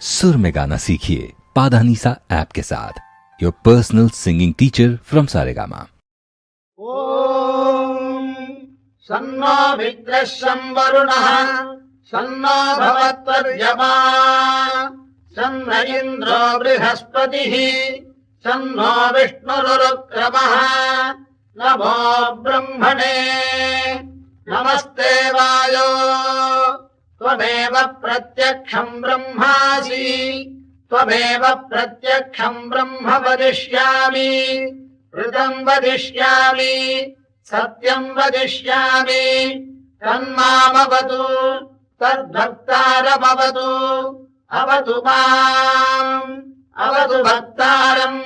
सुर में गाना सीखिए पाधानीसा ऐप के साथ। Your personal singing teacher from Saregama. ओम सन्नो मित्रः संवरुणः सन्नो भवत्वर्यमा सन्न इन्द्रो बृहस्पतिः सन्नो विष्णुरुक्रमः नमो ब्रह्मणे नमस्ते वायो त्वमेव प्रत्यक्षं ब्रह्मासि त्वमेव प्रत्यक्षं ब्रह्म वदिष्यामि ऋतं वदिष्यामि सत्यं वदिष्यामि तन्मामवतु तद्भक्तारमवतु अवतु माम् अवतु भक्तारम्।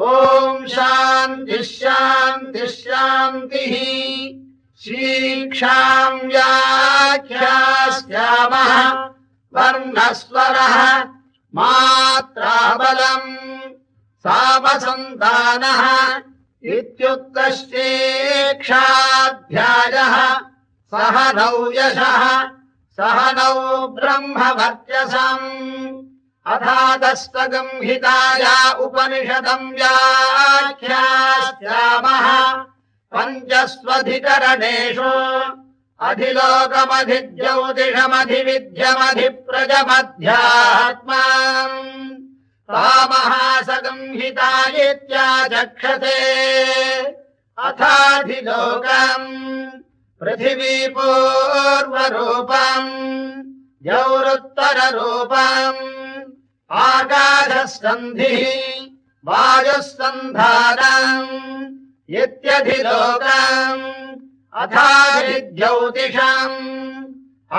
ॐ शान्तिः शान्तिः शान्तिः। शीक्षां व्याख्यास्यामः वर्णस्वरः मात्राबलम् सामसन्तानः इत्युक्तश्चेक्षाध्यायः सह नौ यशः सह नौ ब्रह्मवर्चसम्। अथादस्तगंहिताया उपनिषदम् व्याख्यास्यामः पञ्चस्वधिकरणेषु अधिलोकमधिज्योतिषमधिविद्यमधिप्रजमध्यात्माम् तामहासंहिता इत्याचक्षते। अथाधिलोकम् पृथिवीपूर्वरूपम् द्यौरुत्तररूपम् आकाशसन्धिः वायुस्सन्धानम् इत्यधिलोकम्। अथाधिज्योतिषम्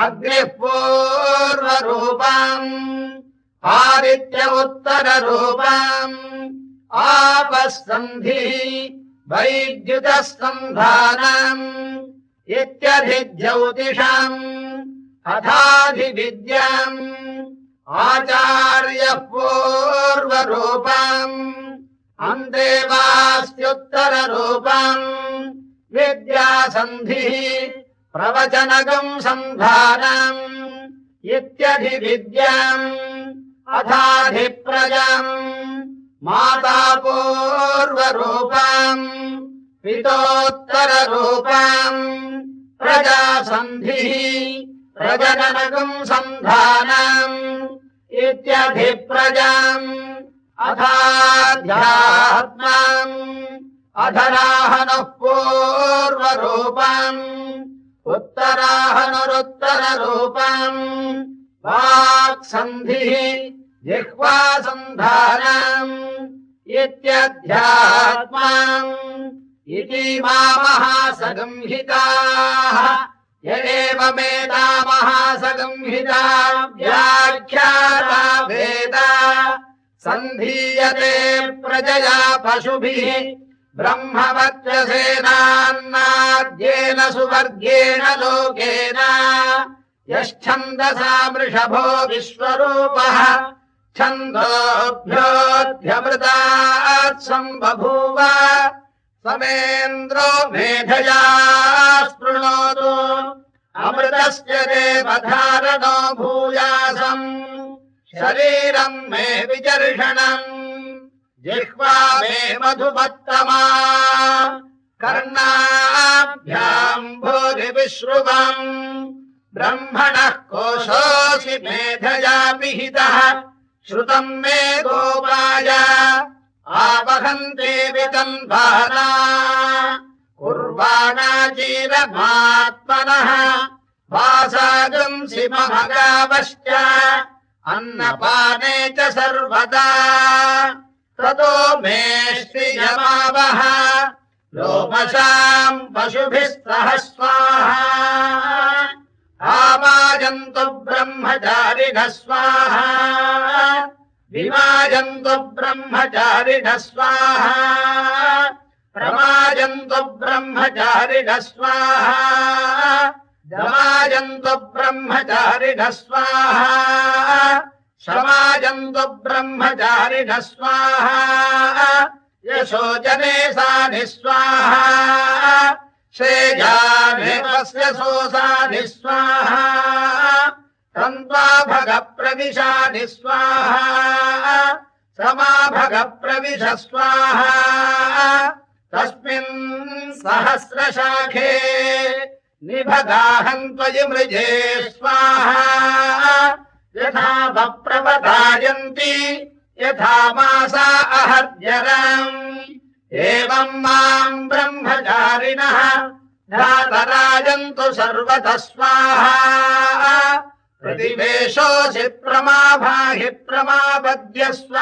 अग्निः पूर्वरूपम् आदित्य उत्तररूपम् आपस्सन्धिः वैद्युतसन्धानम् इत्यधिज्योतिषम्। अथाधिविद्यम् आचार्यः पूर्वरूपम् अन्तेवास्त्युत्तररूपम् विद्यासन्धिः प्रवचनगम् सन्धानम् इत्यधिविद्यम्। अथाधिप्रजम् माता पूर्वरूपम् पितोत्तररूपम् प्रजासन्धिः प्रजननगम् सन्धानम् इत्यधिप्रजम्। अथाध्यात्मम् अधराहनः पूर्वरूपम् उत्तराहनुरुत्तररूपम् वाक्सन्धिः जिह्वासन्धानम् इत्यध्यात्मम्। इति महासंहिताः य एवमेता महासंहिता व्याख्याता वेद सन्धीयते प्रजया पशुभिः ब्रह्मवर्चसेनान्नाद्येन सुवर्गेण लोकेन यश्छन्दसा वृषभो विश्वरूपः छन्दोभ्योऽध्यमृतात् सम्बभूव समेन्द्रो मेधया स्पृणोतु अमृतस्य देवधारणो भूयासम्। शरीरम् मे विचर्षणम् जिह्वा मे मधुमत्तमा कर्णाभ्याम् भूरिविश्रुवम् ब्रह्मणः कोशोऽसि मेधया विहितः श्रुतम् मे गोपाय आवहन्ते विदन्भाना कुर्वाणा चीरमात्मनः वासागंसि मम गावश्च अन्नपाने च सर्वदा ततो मे श्रियमावह लोमशाम् पशुभिः सह स्वाहा आमायन्तु ब्रह्मचारिणः स्वाहा विमायन्तु ब्रह्मचारिणः स्वाहा प्रमायन्तु ब्रह्मचारिणः स्वाहा दमायन्तु ब्रह्मचारिणः स्वाहा शमायन्तु ब्रह्मचारिणः स्वाहा यशो जने सानि स्वाहा श्रेयाने तस्य सोसानि स्वाहा तन्त्वा भग प्रविशानि स्वाहा समाभग प्रविश स्वाहा तस्मिन् सहस्रशाखे निभगाहं त्वयि मृजे स्वाहा यथा वप्रवधायन्ति यथा मासा अहर्यरम् एवं मां ब्रह्मचारिणः धातराजन्तु सर्वतः स्वाहा प्रतिवेशोऽसि प्रमाभाहि प्रमापद्यस्व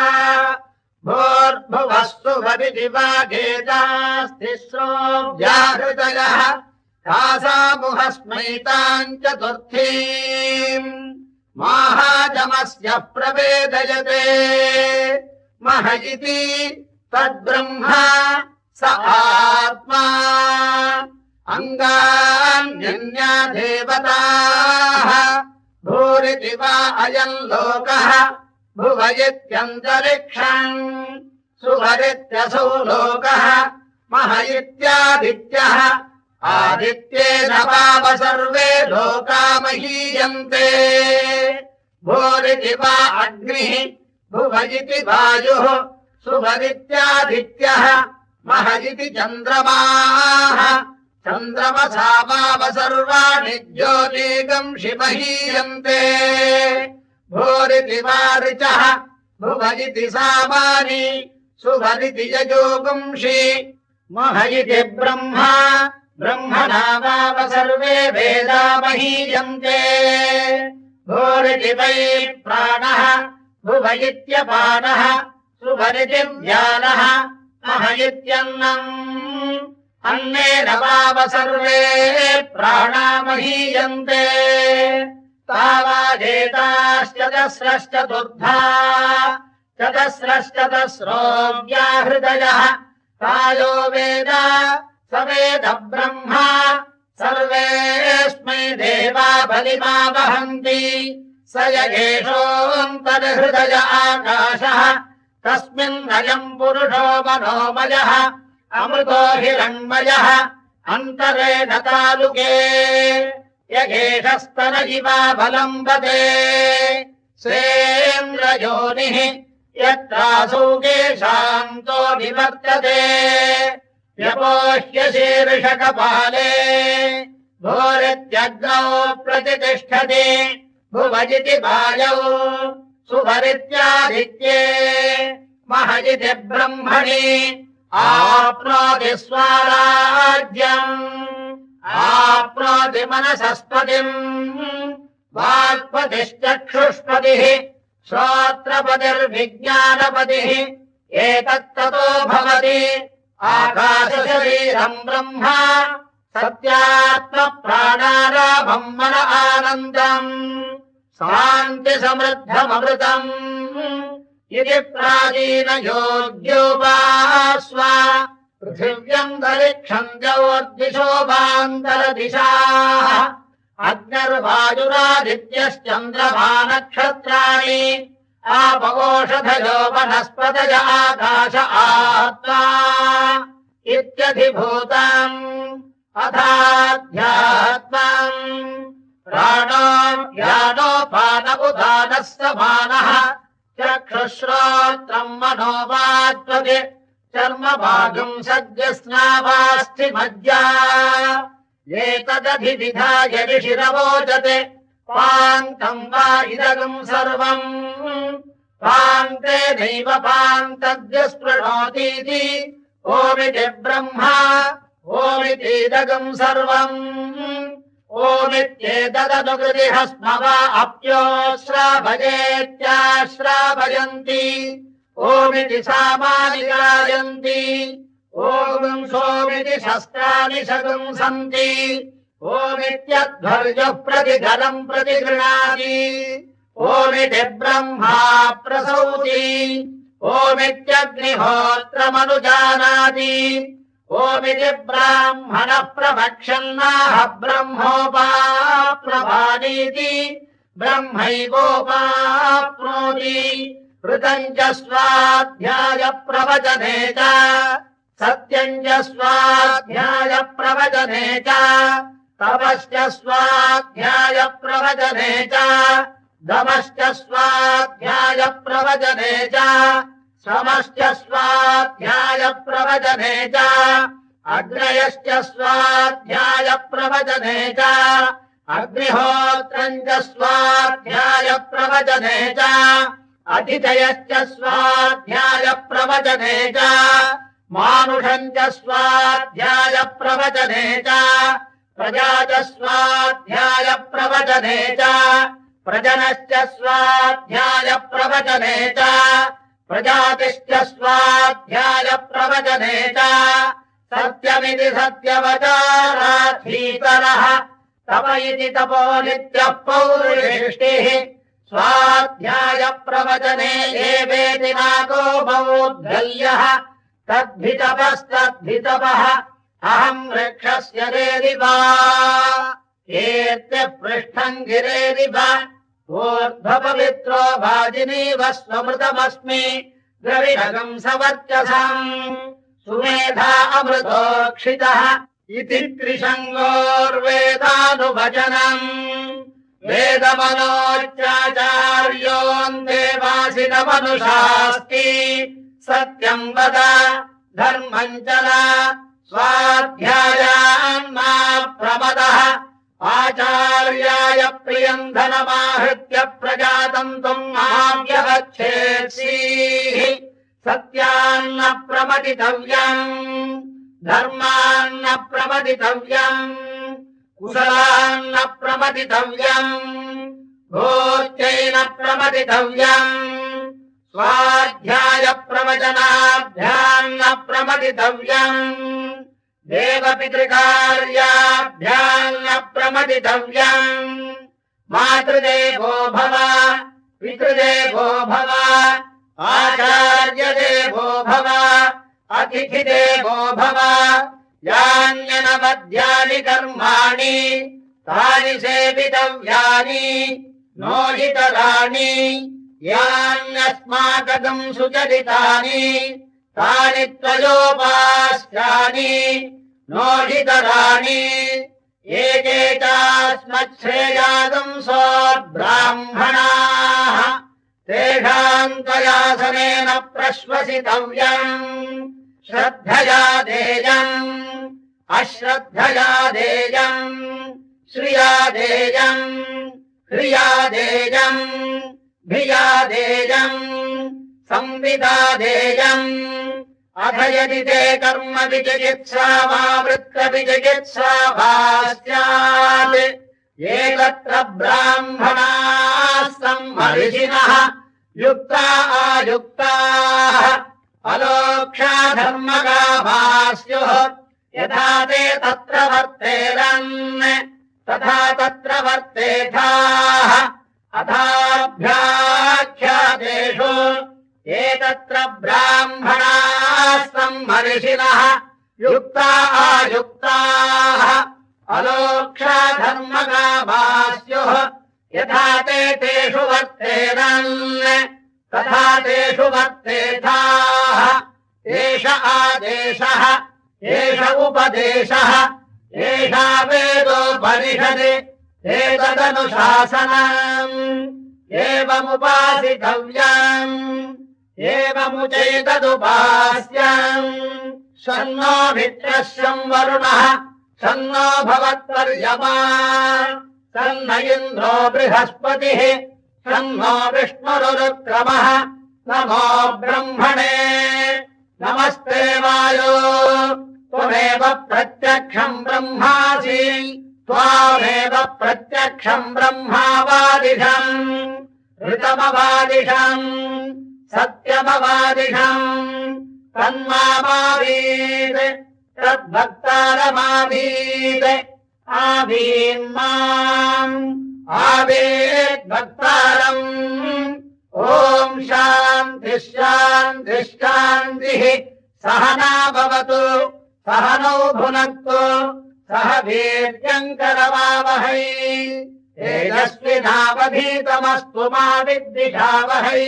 भूर्भुवस्तु वरिदिवागेतास्तिस्रो व्याहृतयः तासामुहस्मैताम् चतुर्थीम् माहाजमस्य प्रवेदयते मह इति तद्ब्रह्म स आत्मा अङ्गान्यन्या देवताः भूरिति वा अयम् लोकः भुव इत्यन्तरिक्षम् सुभरित्यसौ लोकः मह इत्यादित्यः आदित्येन वाव सर्वे लोका महीयन्ते भूरिति वा अग्निः भुव इति वायुः सुभरित्यादित्यः मह इति चन्द्रमाः चन्द्रमसा वाव सर्वाणि ज्योतिगंषि महीयन्ते भूरिति वा ऋचः भुव इति सामानि सुभरिति यजोगुंषि मह इति ब्रह्मा ब्रह्मणा वाव सर्वे वेदा महीयन्ते भूरिति वै प्राणः भुव इत्यपानः सुभरिति व्यानः मह इत्यन्नम् अन्नेन वाव सर्वे प्राणा महीयन्ते तावाजेताश्चतस्रश्चतुर्धा चतस्रश्चतस्रो व्याहृदयः तायो वेद स वेद ब्रह्मा सर्वेऽस्मै देवा बलिमा वहन्ति स यगेषोऽन्तर्हृदय आकाशः तस्मिन्नयम् पुरुषो मनोमयः अमृतो हिरण्मयः अन्तरेण तालुके यगेशस्तन इवा बलम्बते स्वेन्द्रयोनिः यत्रासौ केशान्तो निवर्तते व्यपोह्य शीर्षकपाले भूरित्यग्नौ प्रतितिष्ठति भुव इति वायौ सुभरित्यादित्ये मह इति ब्रह्मणि आप्नोति स्वराज्यम् आप्नोति मनसस्पतिम् वाक्पतिश्चक्षुष्पतिः श्रोत्रपतिर्विज्ञानपतिः एतत्ततो भवति आकाशशरीरम् ब्रह्म सत्यात्मप्राणारामम् मन आनन्दम् शान्तिसमृद्धममृतम् इति प्राचीनयोग्योपास्व पृथिव्यन्तरिक्षम् द्यौर्दिशोभान्तरदिशाः अग्निर्वायुरादित्यश्चन्द्रमा नक्षत्राणि आपवोषधयो वनस्पतय आकाश आत्मा इत्यधिभूतम् अथाध्यात्मम् प्राणो यानोपान उदानः समानः चक्षुश्रोत्रम् मनोवाक्पति चर्मभागम् सद्यस्नावास्थिमज्जा एतदधिविधाय ऋषिरवोचते पान्तम् वा इदगम् सर्वम् पान्ते नैव पान्तद्यस्पृणोतीति ओमिति ब्रह्मा ओमितीदगम् सर्वम् ओमित्येतदनुकृतिः स्म वा अप्यो श्रावयेत्याश्रावयन्ति ओमिति सामानि गायन्ति ओम् सोमिति शस्त्राणि शगुंसन्ति ओमित्यध्वर्युः प्रतिघलम् प्रतिगृह्णाति ओमिति ब्रह्मा प्रसौति ओमित्यग्निहोत्रमनुजानाति ओमिति ब्राह्मणः प्रवक्षन्नाह ब्रह्मोपाप्नवानीति ब्रह्मैवोपाप्नोति ऋतम् च स्वाध्याय प्रवचने च सत्यम् च स्वाध्याय प्रवचने च तपश्च स्वाध्याय प्रवचने च दमश्च स्वाध्याय प्रवचने च श्रमश्च स्वाध्याय प्रवचने च अग्नयश्च स्वाध्याय प्रवचने च अग्निहोत्रम् च स्वाध्याय प्रवचने च अतिथयश्च स्वाध्याय प्रवचने च मानुषम् च स्वाध्याय प्रवचने च प्रजा च स्वाध्याय प्रवचने च प्रजनश्च स्वाध्याय प्रवचने च प्रजातिश्च स्वाध्याय प्रवचने च सत्यमिति सत्यवचाराधीतरः तप इति तपो नित्यः पौरुषेष्टिः स्वाध्याय प्रवचने एवेति नाको बौद्धल्यः तद्धितपस्तद्धितपः अहम् वृक्षस्य रेरिव एत्य पृष्ठम् गिरेरिव ऊर्ध्वपवित्रो भाजिनीव स्वमृतमस्मि द्रविणगम् सवर्चसम् सुमेधा अमृतोक्षितः इति त्रिशङ्गोर्वेदानुवचनम् वेदमनोच्चाचार्योऽन्देवासिनमनुषास्ति सत्यम् वद धर्मम् चल स्वाध्यायान्मा प्रमदः आचार्याय प्रियम् धनमाहृत्य प्रजातन्तुम् माव्यवच्छेत्सीः सत्यान्न प्रमदितव्यम् धर्मान्न प्रमदितव्यम् कुशलान्न प्रमदितव्यम् भोज्यैन प्रमदितव्यम् स्वाध्याय प्रवचनाभ्यान्न प्रमदितव्यम् देवपितृकार्याभ्यान्न प्रमदितव्यम् मातृदेवो भव पितृदेवो भव आचार्यदेवो भव अतिथिदेवो भव यान्यनवद्यानि कर्माणि तानि सेवितव्यानि नोहितराणि यान्यस्माकम् सुचरितानि तानि त्वयोपास्यानि नोहितराणि एके चास्मच्छ्रेयागंसो ब्राह्मणाः तेषाम् त्वयासनेन प्रश्वसितव्यम् श्रद्धया देयम् अश्रद्धया देयम् श्रिया देयम् ह्रिया देयम् भिया देयम् संविदा देयम् अथ यदि ते कर्म विचिकित्सा वा वृत्त विचिकित्सा वा स्यात् एकत्र ब्राह्मणाः सम्मर्षिणः युक्ता आयुक्ताः अलोक्षा धर्मकामाः स्युः यथा ते तत्र वर्तेरन् तथा तत्र वर्तेथाः अथाभ्याख्यातेषु एतत्र ब्राह्मणाः सम्मर्षिणः युक्ता आयुक्ताः अलोक्षा धर्मकामाः स्युः यथा ते तेषु वर्तेरन् तथा तेषु वर्तेथाः एष आदेशः एष उपदेशः एषा वेदोपनिषद् एतदनुशासनम् एवमुपासितव्यम् एवमुचैतदुपास्यम् शन्नो भित्रस्यम् वरुणः शन्नो भवत्पर्यमा शन्न इन्द्रो बृहस्पतिः शन्नो विष्णुरुक्रमः नमो ब्रह्मणे नमस्ते वायो त्वमेव प्रत्यक्षम् ब्रह्मासि त्वामेव प्रत्यक्षम् ब्रह्मावादिशम् ऋतमवादिशम् सत्यमवादिशम् तन्मावीत् तद्भक्तारमावीत् आवीन्माम् आवेद्भक्तारम् ॐ शान्तिः शान्तिः शान्तिः सहना भवतु सहनौ भुनक्तु सह वीर्यम् करवावहै तेजस्विनावधीतमस्तु मा विद्विषावहै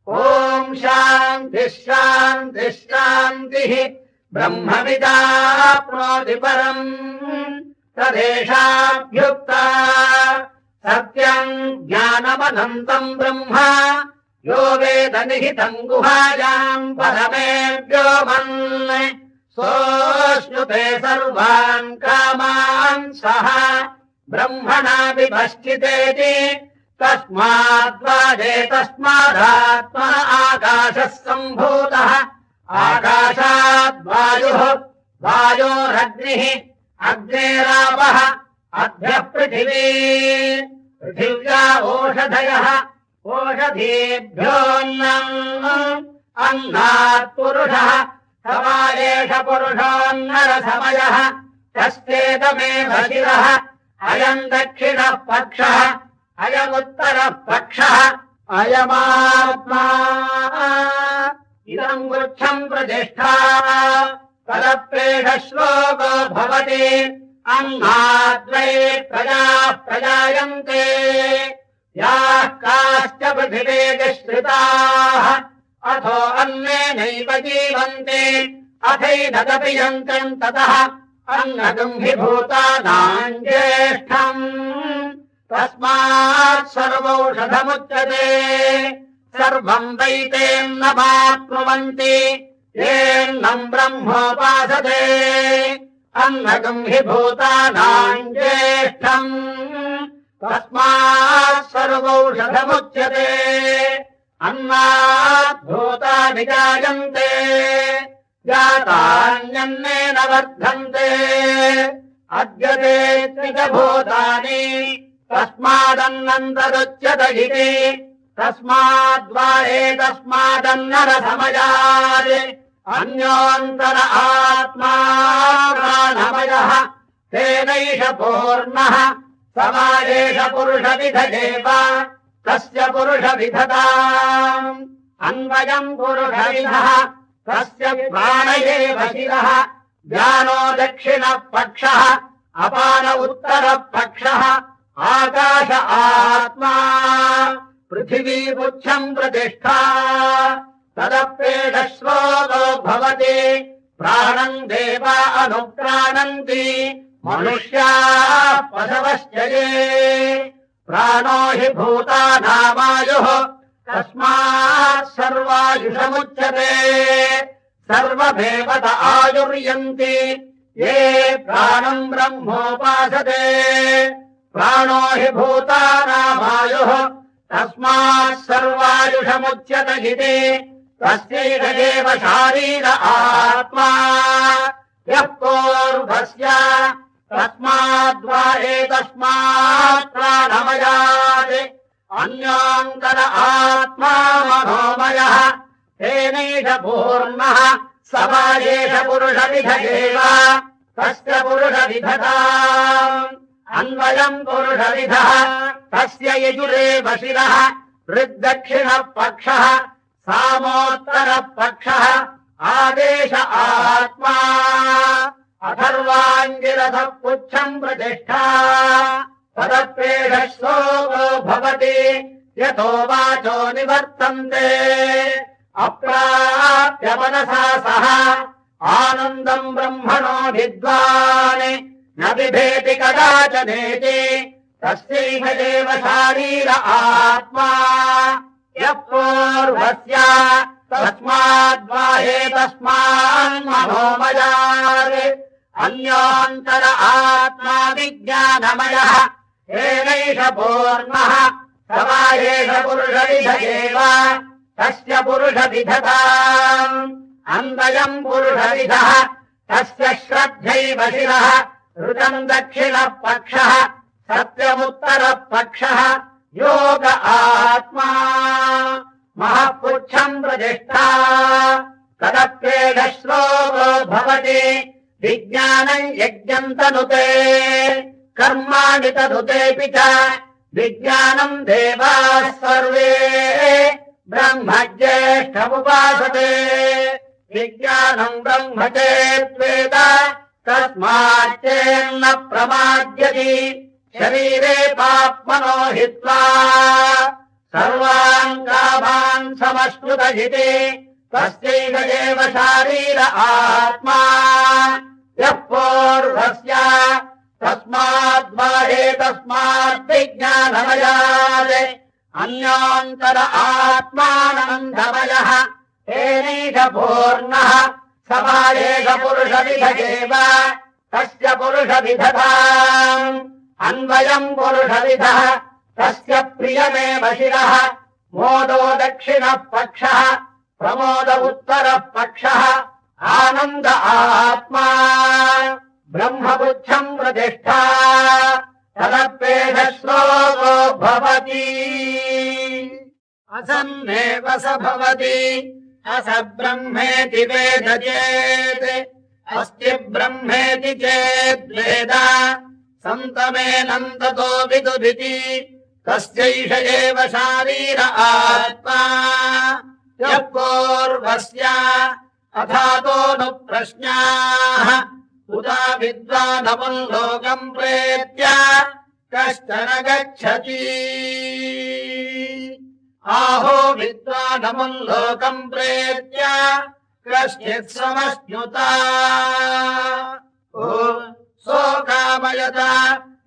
ॐ शान्तिः शान्तिः शान्तिः ब्रह्मविदाप्नोति परम् तदेषाभ्युक्ता सत्यम् ज्ञानमनन्तम् ब्रह्म यो वेद निहितम् गुहायाम् परमेभ्यो मन् सोऽश्नुते सर्वान् कामान् सः ब्रह्मणा विभश्चितेति तस्माद्वाजेतस्मादात्मा आकाशः सम्भूतः आकाशाद्वायुः वायोरग्निः अग्नेरापः अद्भ्यः पृथिवी पृथिव्या ओषधयः ओषधीभ्योऽन्नम् अन्नात् पुरुषः समायेष पुरुषोऽन्नरसमयः तस्तेदमेव शिरः अयम् दक्षिणः पक्षः अयमुत्तरः पक्षः अयमात्मा इदम् वृक्षम् प्रतिष्ठा तदप्रेष श्लोको भवति अन्नाद्वै प्रजाः प्रजायन्ते याः काश्च पृथिवेगश्रिताः अथो अन्नेनैव जीवन्ति अथैनदपि यन्त्रम् ततः अन्नगुम्भिभूतानाम् ज्येष्ठम् तस्मात् सर्वौषधमुच्यते सर्वम् वैतेन्नमाप्नुवन्ति येन्नम् ब्रह्मोपासते अन्नगुम्भिभूतानाम् ज्येष्ठम् तस्मात् सर्वौषधमुच्यते अन्नात् भूतानि जायन्ते जातान्यन्नेन वर्धन्ते अद्यते त्रिजभूतानि तस्मादन्नम् तदुच्यत इति तस्माद्वा एतस्मादन्नरसमयात् अन्योऽन्तर आत्मा प्राणमयः तेनैष पूर्णः समायेष पुरुषविध एव तस्य पुरुषविधताम् अन्वयम् पुरुषविधः तस्य प्राण एव शिरः ज्ञानो दक्षिणः पक्षः अपान उत्तरः पक्षः आकाश आत्मा पृथिवी पुच्छम् प्रतिष्ठा तदप्रेष श्लोको भवति प्राणम् देवा अनुप्राणन्ति मनुष्याः पशवश्च ये प्राणो हि भूतानामायुः तस्मात् सर्वायुषमुच्यते सर्वमेव आयुर्यन्ति ये प्राणम् ब्रह्मोपासते प्राणो हि भूतानामायुः तस्मात् सर्वायुषमुच्यत इति तस्यैष एव शारीर आत्मा यः पूर्वस्य तस्माद्वा एतस्मात् प्राणमयात् अन्योऽन्तर आत्मा मनोमयः तेनैष पूर्णः समायेष पुरुषविध एव तस्य पुरुषविधताम् अन्वयम् पुरुषविधः तस्य यजुरेव शिरः हृद्दक्षिणः पक्षः सामोत्तरः पक्षः आदेश आत्मा अथर्वाङ्गिरसः पुच्छम् प्रतिष्ठा तदप्रेष श्लोको भवति यतो वाचो निवर्तन्ते अप्राप्य मनसा सह आनन्दम् ब्रह्मणो विद्वान् न बिभेति कदाचनेति तस्यैष एव शारीर आत्मा यः पूर्वस्य तस्माद्वा एतस्मान्मनोमयात् अन्योऽन्तर आत्मा विज्ञानमयः तेनैष पूर्णः समायेष पुरुषविध एव तस्य पुरुषविधताम् अन्वयम् पुरुषविधः तस्य श्रद्धैव शिरः ऋतम् दक्षिणः पक्षः सत्यमुत्तरः पक्षः योग आत्मा महःपुच्छम् प्रतिष्ठा तदप्रेष श्लोको भवति विज्ञानम् यज्ञम् तनुते कर्माणि तनुतेऽपि च विज्ञानम् देवाः सर्वे ब्रह्मज्येष्ठमुपासते विज्ञानम् ब्रह्म चेद्वेद तस्माच्चेन्न प्रमाद्यति शरीरे पाप्मनो हित्वा सर्वान् कामान् समश्नुत इति तस्यैष एव शारीर आत्मा यः पूर्वस्य तस्माद्विज्ञानमयात् अन्योन्तर आत्मानन्दमयः तेनैष पूर्णः समायेष पुरुषविध एव तस्य पुरुषविधताम् अन्वयम् पुरुषविधः तस्य प्रियमेव शिरः मोदो दक्षिणः पक्षः प्रमोद उत्तरः पक्षः आनन्द आत्मा ब्रह्मबुद्धम् प्रतिष्ठा तदप्येष श्लोको भवति असन्नेव स भवति अस ब्रह्मेति वेद चेत् अस्ति ब्रह्मेति चेद्वेद सन्तमेनन्ततो विदुरिति तस्यैष एव शारीर आत्मा यः पूर्वस्य अथातो नु प्रश्नाः उदा विद्वानमुम् लोकम् प्रेत्य कश्चन गच्छति आहो विद्वानमुम् लोकम् प्रेत्य कश्चित् समश्नुता सोकामयत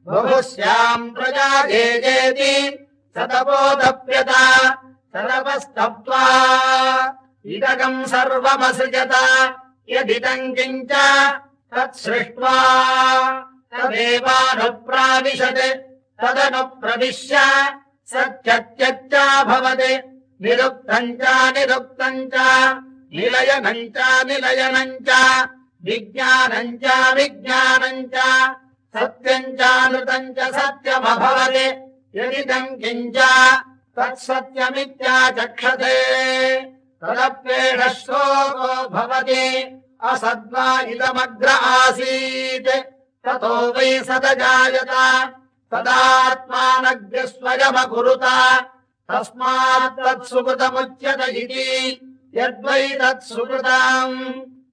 बहुस्याम् प्रजा जेजेति सतपोदप्यत सर्वस्तप्त्वा इदगम् सर्वमसृजत यदिदम् किञ्च तत्सृष्ट्वा तदेवानुप्राविशत् तदनुप्रविश्य सत्यत्यच्चाभवत् निरुक्तम् च निरुक्तम् च निलयनम् च निलयनम् च विज्ञानम् च विज्ञानम् च सत्यम् चानृतम् च सत्यमभवत् यदिदम् किञ्च तत्सत्यमित्याचक्षते तदप्येष श्लोको भवति असद्वा इदमग्र आसीत् ततो वै सदजायत तदात्मानग्र स्वयमकुरुत तस्मात् तत्सुकृतमुच्यत इति यद्वै तत्सुकृतम्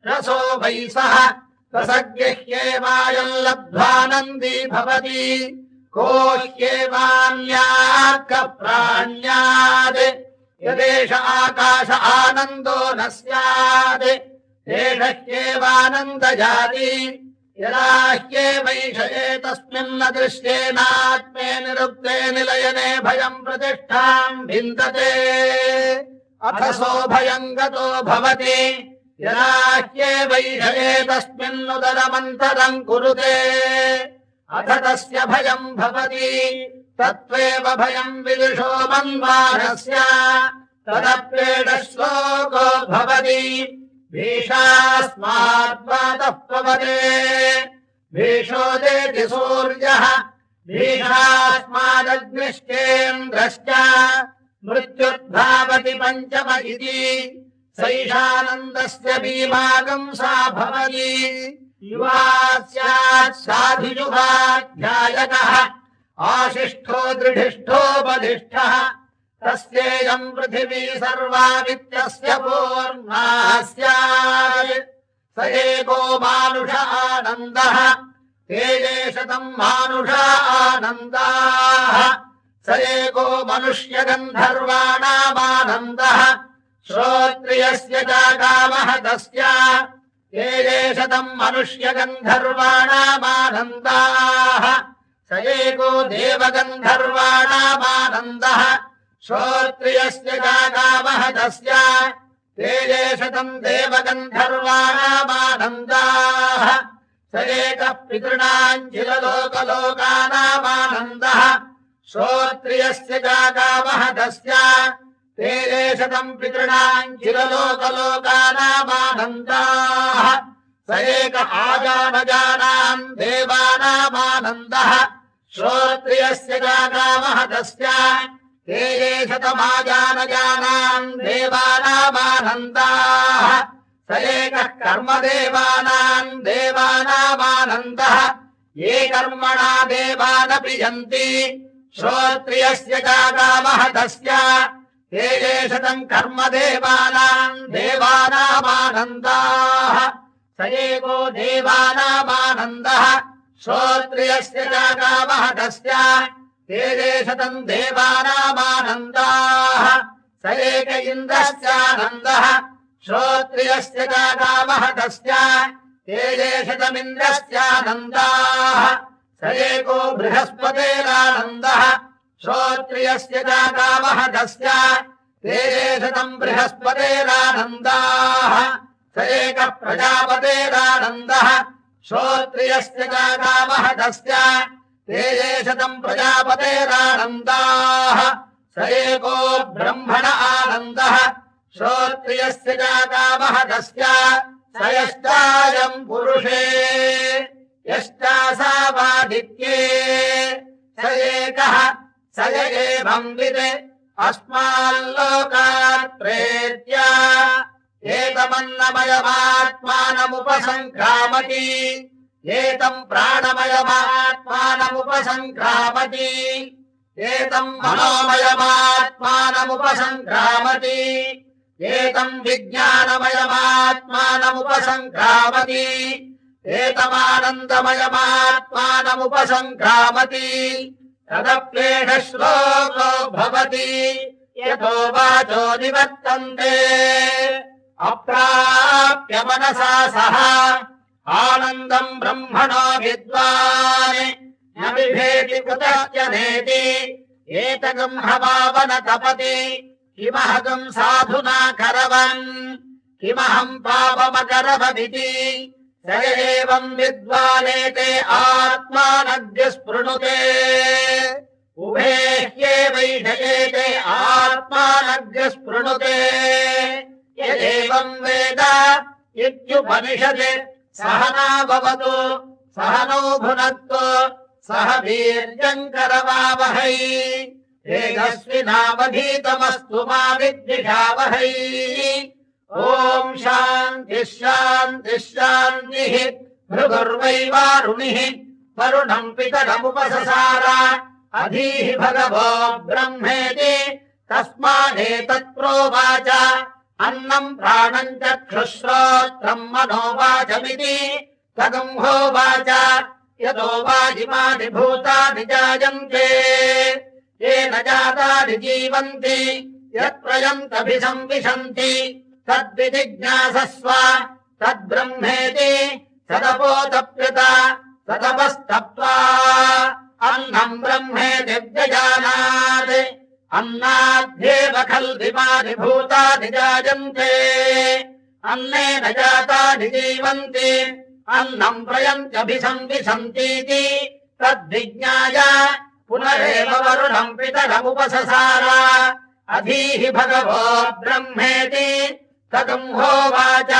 रसो वै सः रसगृह्येवायम् लब्ध्वानन्दी भवति को ह्येवान्यात् प्राण्यात् यदेष आकाश आनन्दो न स्यात् एष ह्येवानन्दजाति यदा ह्येवैष एतस्मिन्न दृश्येनात्मे निरुक्ते निलयने भयम् प्रतिष्ठाम् भिन्दते अथ सो भयम् गतो भवति यदा ह्येवैष एतस्मिन्नुदरमन्तरम् कुरुते अथ तस्य भयम् भवति तत्त्वेव भयम् विदुषो मन्वारस्य तदप्येष श्लोको भवति भीषास्माद्वातः पवते भीषोदेति सूर्यः भीषास्मादग्निश्चेन्द्रश्च मृत्युर्धावति पञ्चम इति सैषानन्दस्य भीमागम् सा भवति युवा स्यात् साधियुगाध्यायकः आशिष्ठो दृढिष्ठो बलिष्ठः तस्येयम् पृथिवी सर्वामित्यस्य पूर्णा स्यात् स एको मानुष आनन्दः तेजेशतम् मानुष आनन्दाः स एको मनुष्यगन्धर्वाणामानन्दः श्रोत्रियस्य चाकामः तस्य तेजेशतम् मनुष्यगन्धर्वाणामानन्दाः स एको देवगन्धर्वाणामानन्दः श्रोत्रियस्य चाकामः तस्य तेजेशतम् देवगन्धर्वाणामानन्दाः स एकः पितॄणाञ्चिललोकलोकानामानन्दः श्रोत्रियस्य चाकामः तस्य तेजेशतम् पितॄणाञ्चिललोकलोकानामानन्दाः स एकः आजानजानाम् देवानामानन्दः श्रोत्रियस्य चाकामः तस्य तेजेशतमाजानजानाम् देवानामानन्दाः स एकः कर्मदेवानाम् देवानामानन्दः ये कर्मणा देवानप्रियन्ति श्रोत्रियस्य चाकामः तस्य तेजेशतम् कर्मदेवानाम् देवानामानन्दाः स एको देवानामानन्दः श्रोत्रियस्य चाकामः तस्य तेजेशतम् देवानामानन्दाः स एक इन्द्रस्यानन्दः श्रोत्रियस्य चाकामः तस्य तेजेशतमिन्द्रस्यानन्दाः एको बृहस्पतेरानन्दः श्रोत्रियस्य च कामः तस्य तेजेशतम् बृहस्पतेरानन्दाः स एकः प्रजापतेरानन्दः श्रोत्रियस्य च कामः तस्य तेजेशतम् प्रजापतेरानन्दाः स एको ब्रह्मण आनन्दः श्रोत्रियस्य च कामः तस्य स यश्चायम् पुरुषे यश्चासावादित्ये स एकः स य एवं विद् अस्माल्लोकात् प्रेत्य एतमन्नमयमात्मानमुपसङ्क्रामति एतम् प्राणमयमात्मानमुपसङ्क्रामति एतम् मनोमयमात्मानमुपसङ्क्रामति एतम् विज्ञानमयमात्मानमुपसङ्क्रामति एतमानन्दमयमात्मानमुपसङ्क्रामति तदप्येष श्लोको भवति यतो वाचो निवर्तन्ते अप्राप्य मनसा सह आनन्दम् ब्रह्मणो विद्वान् न बिभेति कुतश्च नेति एतगम् हवावन तपति किमहगम् साधुना करवन् किमहम् पापमकरवमिति स एवम् विद्वानेते आत्मानद्य स्पृणुते उभे ह्येवैषयेते आत्मानद्य स्पृणुते यदेवम् वेद इत्युपनिषदे सहना भवतु सहनौ भुनक्तु सह वीर्यम् करवावहै तेजस्विनावधीतमस्तु मा विद्विषावहै ॐ शान्तिः शान्तिः शान्तिः भृगुर्वै वारुणिः वरुणम् पितरमुपससार अधीः भगवो ब्रह्मेति तस्मादेतत्प्रोवाच अन्नम् प्राणम् चक्षुश्रोत्रम् मनोवाचमिति तगुंहोवाच यतो वाजिमानि भूतानि जायन्ते येन जातानि जीवन्ति यत्प्रयन्तभिसंविशन्ति तद्विजिज्ञासस्व तद्ब्रह्मेति तदपोतप्यत तदपस्तप्त्वा अन्नम् ब्रह्मेति व्यजानात् अन्नाद्येव खल्विमानि भूतानि जायन्ते अन्नेन जातानि जीवन्ति अन्नम् प्रयन्त्यभिसंविशन्तीति तद्विज्ञाय पुनरेव वरुणम् पितरमुपससार अधीः भगवो ब्रह्मेति तगुंहोवाच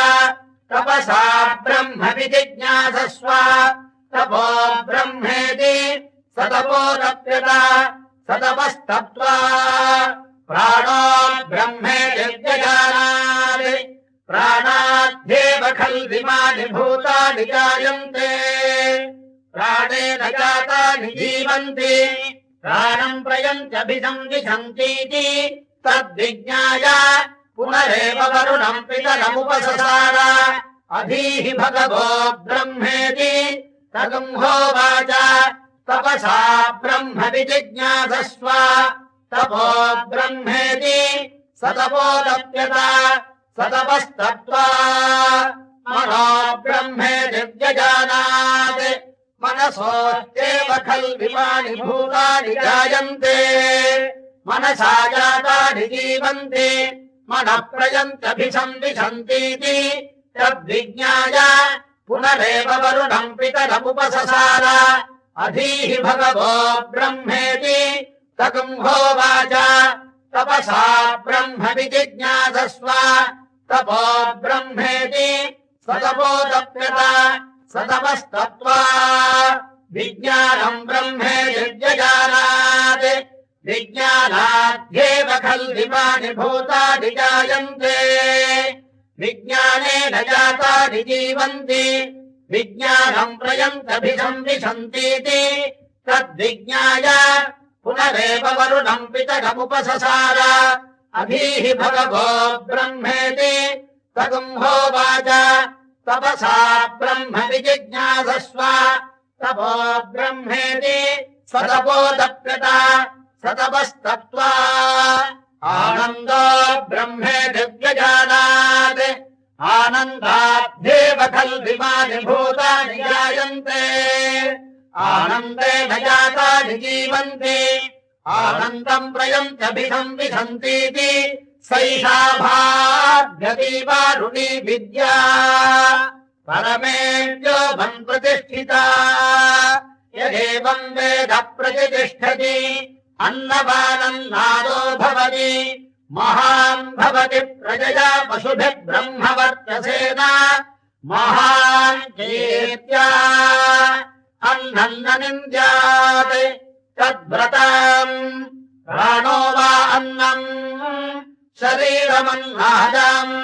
तपसा ब्रह्म विजिज्ञासस्व तपो ब्रह्मेति सतपोतप्यत सतपस्तप्त्वा प्राणो ब्रह्मेति व्यजानात् प्राणाद्येव खल्विमानि भूतानि जायन्ते प्राणेन जातानि जीवन्ति प्राणम् प्रयन्त्यभिसंविशन्तीति तद्विज्ञाय पुनरेव वरुणम् पितरमुपससार अधीः भगवो ब्रह्मेति तगुंहोवाच तपसा ब्रह्म विजिज्ञासस्व तपो ब्रह्मेति सतपोतप्यत सतपस्तप्त्वा मनो ब्रह्मेति व्यजानात् मनसोऽत्येव खल्विमानि भूतानि जायन्ते मनसा जातानि जीवन्ति मनः प्रयन्त्यभिसंविशन्तीति तद्विज्ञाय पुनरेव वरुणम् पितरमुपससार अधीः भगवो ब्रह्मेति तगुंहोवाच तपसा ब्रह्म विजिज्ञासस्व तपो ब्रह्मेति सतपोतप्यत सतपस्तप्त्वा विज्ञानम् ब्रह्मेति व्यजानात् विज्ञानाद्येव खल्विमानि भूतानि जायन्ते विज्ञानेन जातानि जीवन्ति विज्ञानम् प्रयन्तभिसंविशन्तीति तद्विज्ञाय पुनरेव वरुणम् पितरमुपससार अधीः भगवो ब्रह्मेति तगुंहोवाच तपसा ब्रह्म विजिज्ञासस्व तपो ब्रह्मेति सतपोतप्यत सतपस्तप्त्वा आनन्दो ब्रह्मेति व्यजानात् आनन्दाद्येव खल्विमानि भूतानि जायन्ते आनन्देन जातानि जीवन्ति आनन्दम् प्रयन्त्यभिसंविशन्तीति सैषा भाग्यती वारुणी विद्या परमेऽव्योमम् प्रतिष्ठिता यदेवम् वेद प्रतिष्ठति अन्नपानन्नादो भवति महान् भवति प्रजया पशुभिः ब्रह्मवर्चसेन महान् कीर्त्या अन्नम् न निन्द्यात् तद्व्रतम् प्राणो वा अन्नम् शरीरमन्नादम्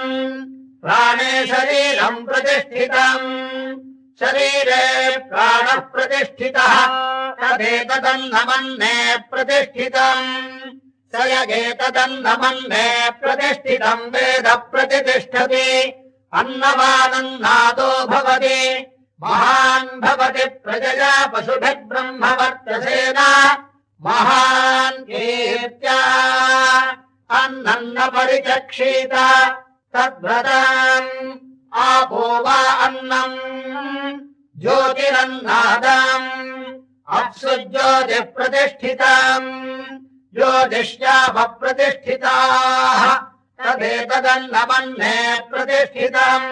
प्राणे शरीरम् प्रतिष्ठितम् शरीरे प्राणः प्रतिष्ठितः तदेतदन्नमन्ने प्रतिष्ठितम् स यगेतदन्नमन्ने प्रतिष्ठितम् वेद प्रतिष्ठति अन्नपानन्नादो भवति महान् भवति प्रजया पशुभिः ब्रह्मवर्चसेन महान् कीर्त्या अन्नम् न परिचक्षीत तद्व्रतम् आपो वा अन्नम् ज्योतिरन्नादम् अप्सु ज्योतिः प्रतिष्ठितम् ज्योतिष्यावः प्रतिष्ठिताः तदेतदन्नमन्ने प्रतिष्ठितम्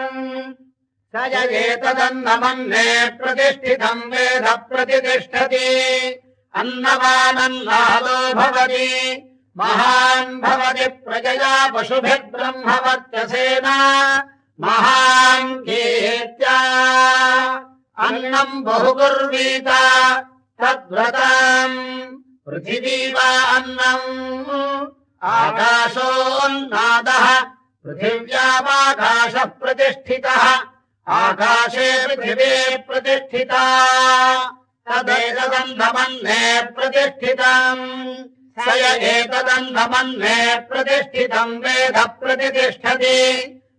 स यदेतदन्नमन्ने प्रतिष्ठितम् वेद प्रतिष्ठति अन्नपानन्नादो भवति महान् भवति प्रजया पशुभिः ब्रह्मवर्चसेन महान् कीर्त्या अन्नम् बहुकुर्वीत तद्व्रतम् पृथिवी वा अन्नम् आकाशोन्नादः पृथिव्यामाकाशः प्रतिष्ठितः आकाशे पृथिवी प्रतिष्ठिता तदेतदन्नमन्ने प्रतिष्ठितम् स एतदन्नमन्ने प्रतिष्ठितम् वेद प्रतिष्ठति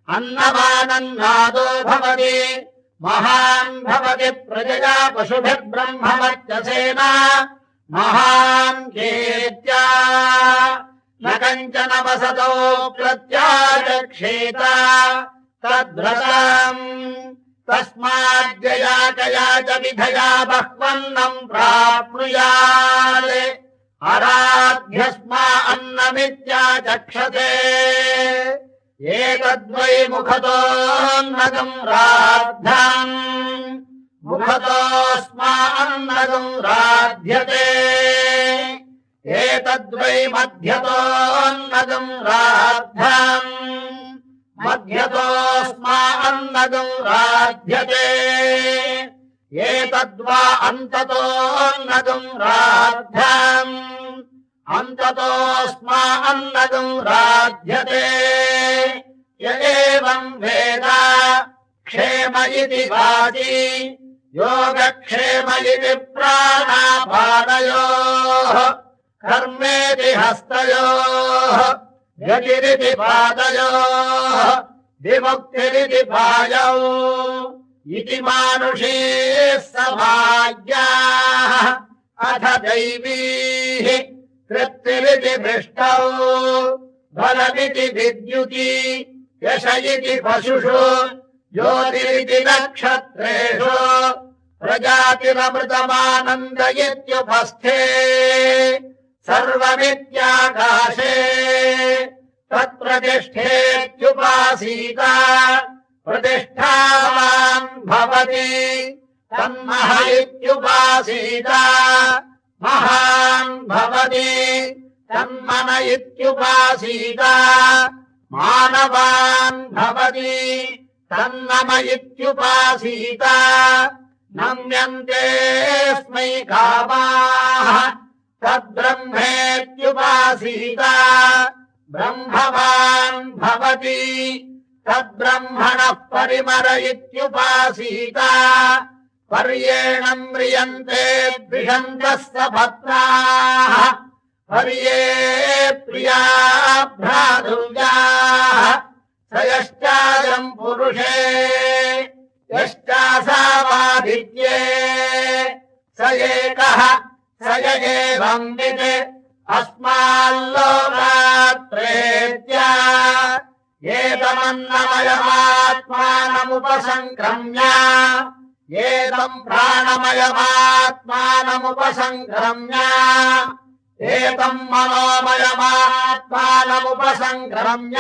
अन्नपानन्नादो भवति महान् भवति प्रजया पशुभिः ब्रह्मवर्चसेन महान् कीर्त्या न कञ्चन वसतो प्रत्याचक्षेत तद्व्रतम् तस्माद्यया कया च विधया बह्वन्नम् प्राप्नुयात् आराध्यस्मा अन्नमित्याचक्षते एतद्वै मुखतोऽन्नगम् राद्धम् मुखतोऽस्मा अन्नगम् राध्यते एतद्वै मध्यतोऽन्नगम् राद्धम् मध्यतोऽस्मा अन्नगम् राध्यते एतद्वा अन्ततोऽन्नगम् राद्धम् अन्ततोऽस्मा अन्नगम् राध्यते य एवम् वेद क्षेम इति वाचि योगक्षेम इति प्राणापानयोः कर्मेति हस्तयोः गतिरिति पादयोः विमुक्तिरिति पायौ इति मानुषीः सभाग्याः अथ दैवीः तृप्तिरिति भृष्टौ बलमिति विद्युति यश इति पशुषु ज्योतिरिति नक्षत्रेषु प्रजातिरमृतमानन्द इत्युपस्थे सर्वमित्याकाशे तत्प्रतिष्ठेत्युपासीत प्रतिष्ठावान् भवति तन्मह इत्युपासीत महान् भवति तन्मन इत्युपासीत मानवान् भवति तन्नम इत्युपासीत नम्यन्तेऽस्मै कामाः तद्ब्रह्मेत्युपासीत ब्रह्मवान् भवति तद्ब्रह्मणः परिमर इत्युपासीत पर्येणम् म्रियन्ते द्विषन्तः सपत्नाः पर्ये प्रिया भ्रातृव्याः स यश्चायम् पुरुषे यश्चासावादित्ये स एकः स य एवंवित् अस्माल्लोकात् प्रेत्य एतमन्नमयमात्मानमुपसङ्क्रम्य एतम् प्राणमयमात्मानमुपसङ्क्रम्य एतम् मनोमयमात्मानमुपसङ्क्रम्य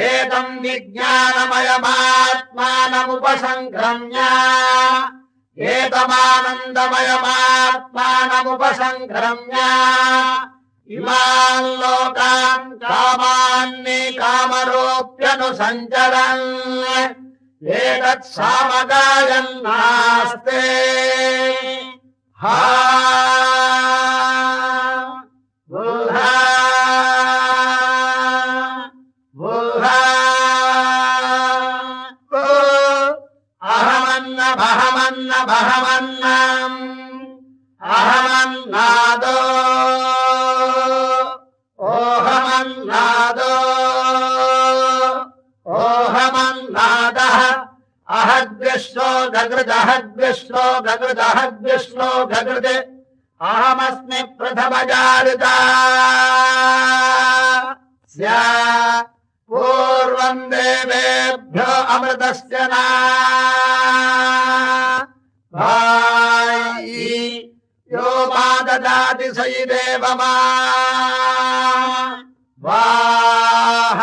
एतम् विज्ञानमयमात्मानमुपसङ्क्रम्य एतमानन्दमयमात्मानमुपसङ्क्रम्य इमान् लोकान् कामान्नि कामरूप्यनुसञ्चरन् एतत् सामगायन्नास्ते हा बुधा बुधा अहमन्नमहमन्नमहमन्नम् अहमन्नादो ओहमन्नादो ओहमन्नादः अहद्विश्वो गगृदहद्विश्वो गगृदहद्विश्वो गगृद् अहमस्मि प्रथमजारिता पूर्वम् देवेभ्यो अमृतस्य ना यो मा ददाति स देव मा वाह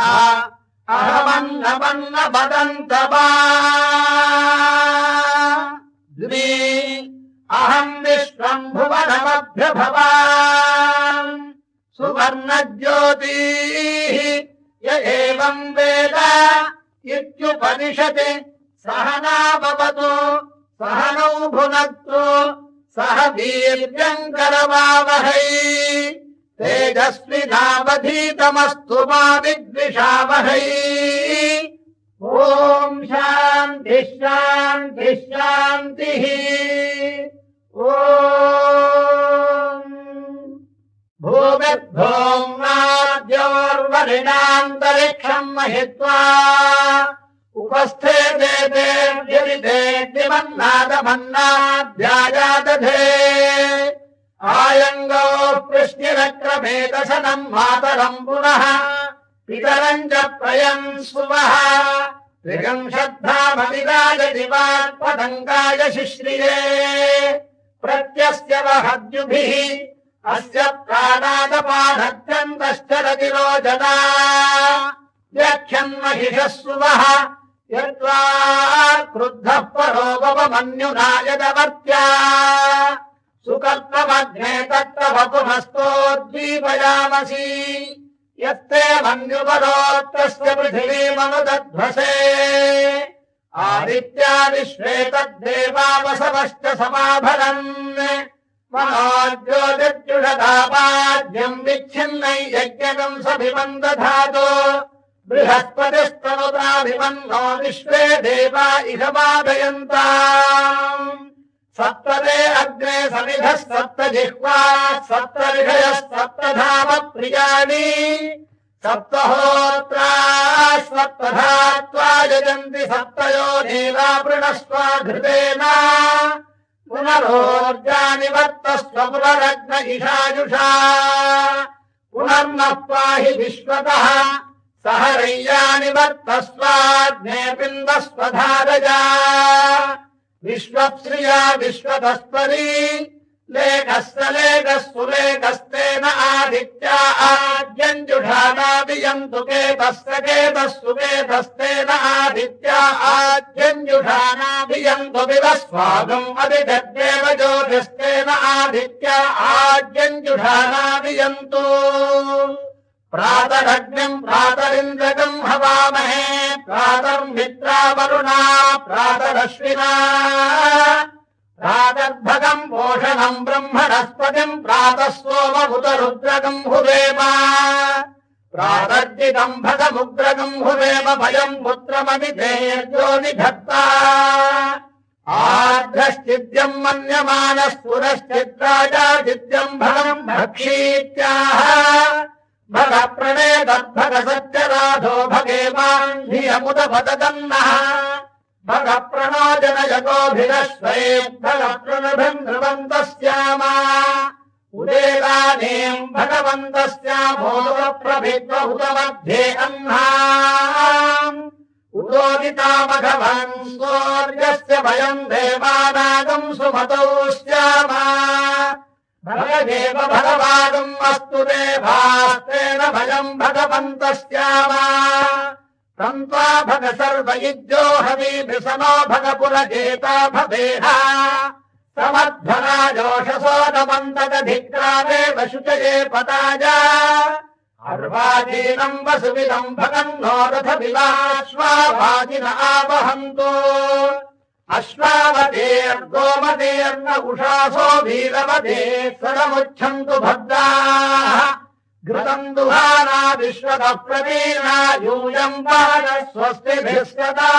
अहमन्न वदन्त द्वि अहम् विश्वम् भुवनमभ्यभवान् सुवर्णज्योतिः य एवम् वेद इत्युपनिषत् सहना भवतु सहनौ भुनक्तु सह वीर्यम् करवावहै तेजस्विनावधीतमस्तु मा विद्विषावहै ॐ शान्तिः शान्तिः शान्तिः ॐ भूमिर्भूम्नाद्योर्वरिणान्तरिक्षम् महित्वा उपस्थे देदेर्दिमन्नादमन्नाध्यायादधे आयङ्गोः कृष्णिरक्रमेदशनम् मातरम् पुनः पितरम् च प्रयम् सुवः त्रिगंशद्धामविराज दिवात्पतङ्गाय शिश्रिये प्रत्यस्य वहद्युभिः अस्य प्राणादपानत्यन्तश्चरति रोचना व्याख्यन्महिषः सुवः यद्वा क्रुद्धः परोपमन्युना यदवर्त्या सुकल्पमग्ने तत्र वपुनस्तोद्दीपयामसि यत्ते मन्युपरोक्तस्य पृथिवीमनुदध्वसे आदित्या विश्वे तद्देवावसवश्च समाभरन् मनोज्योतिर्जुषदापाद्यम् विच्छिन्नै यज्ञकम् सभिमम् दधातु बृहस्पतिस्तनुताभिमन्नो विश्वे देवा इह बाधयन्ताम् सप्तदे अग्ने समिधः सप्त जिह्वाः सप्त ऋषयः सप्तधाम प्रियाणि सप्तहोत्राः सप्तधात्वा यजन्ति सप्तयो नीला पृणस्वा घृतेन पुनरोर्जानि वर्तस्व पुनरग्न इषायुषा पुनर्नः पाहि विश्वतः सहरय्यानि वर्तस्वाग्ने पिन्दस्व धारया विश्वप्रिया विश्वतस्परी लेखस्य लेखस्सुलेखस्तेन आदित्या आद्यञ्जुषाणाभियन्तु केतस्य केतस्सु केतस्तेन आदित्या आद्यञ्जुषाणाभियन्तु विवस्वागम् अदिजद्देव ज्योतिस्तेन आदित्या आद्यञ्जुषाणाभियन्तु प्रातरग्निम् प्रातरिन्द्रकम् हवामहे प्रातर्मित्रा वरुणा प्रातरश्विना प्रातर्भगम् पोषणम् ब्रह्मणस्पतिम् प्रातः सोमभूतरुद्रकम् हुवेम प्रातर्जितम् भगमुग्रकम् हुवेम भयम् पुत्रममितेर्यो निधत्ता आर्द्रश्चिद्यम् मन्यमानस्पुरश्चिद्राजाचिद्यम् भगम् भक्षीत्याह भग प्रणेतद्भग सत्यराधो भगेमान् धियमुदपतदन्नः भग प्रणो जनयगोभिरश्वैर्भग प्रणभिन्नृवन्तस्यामा उदेदानीम् भगवन्तस्यामोदप्रभिद्वहुतमध्ये अह्नाम् उतो गोदितामघवन् सूर्यस्य भयम् देवानागम् सुमतौ श्यामा भगदेव भगवागम् अस्तु देवास्तेन भयम् भगवन्तश्यामा तन्त्वा भग सर्वयुज्यो हवीभिसनो भगपुरजेता भवेह समध्वराजोषसोदमन्तदधिक्रामेव शुचये पताय अर्वाचीनम् वसुविदम् भगन्नो रथमिवाश्वावाजिन आवहन्तु अश्वावतेर्गोमतेर्न उषासो वीरवते सदमुच्छन्तु भद्राः घृतम् दुहाना विश्वतः प्रवीणा यूयम् पाद स्वस्तिभिः सदा